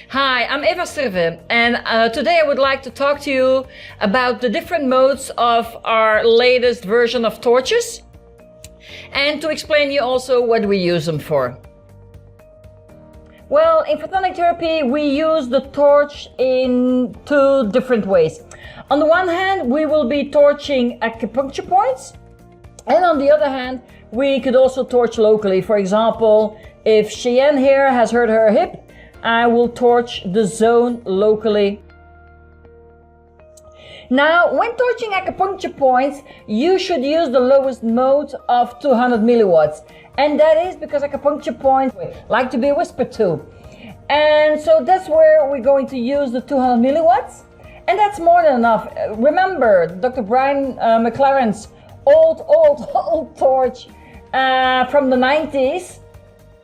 Hi, I'm Eva Serve, and today I would like to talk to you about the different modes of our latest version of torches and to explain you also what we use them for. Well, in photonic therapy we use the torch in two different ways. On the one hand, we will be torching acupuncture points, and on the other hand we could also torch locally. For example, if Cheyenne here has hurt her hip, I will torch the zone locally. Now, when torching acupuncture points, you should use the lowest mode of 200 milliwatts. And that is because acupuncture points like to be whispered to. And so that's where we're going to use the 200 milliwatts. And that's more than enough. Remember, Dr. Brian McLaren's old torch from the 90s.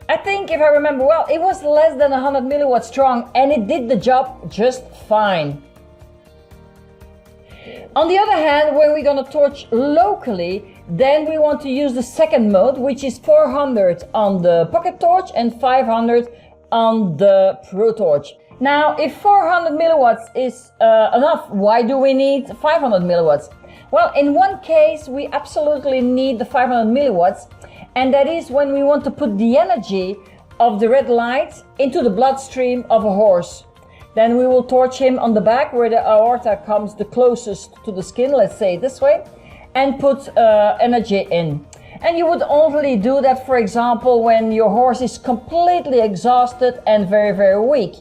I think, if I remember well, it was less than 100 milliwatts strong and it did the job just fine. On the other hand, when we're going to torch locally, then we want to use the second mode, which is 400 on the pocket torch and 500 on the pro torch. Now, if 400 milliwatts is enough, why do we need 500 milliwatts? Well, in one case, we absolutely need the 500 milliwatts. And that is when we want to put the energy of the red light into the bloodstream of a horse. Then we will torch him on the back where the aorta comes the closest to the skin, let's say it this way, and put energy in. And you would only do that, for example, when your horse is completely exhausted and very, very weak.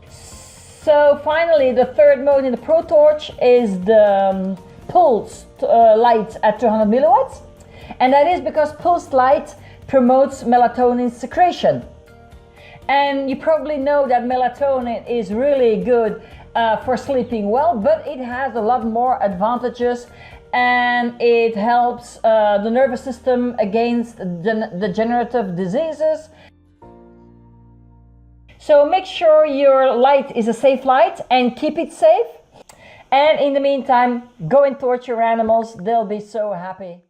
So finally, the third mode in the Pro Torch is the pulse light at 200 milliwatts. And that is because pulsed light promotes melatonin secretion. And you probably know that melatonin is really good for sleeping well, but it has a lot more advantages, and it helps the nervous system against degenerative diseases. So make sure your light is a safe light and keep it safe. And in the meantime, go and torture your animals. They'll be so happy.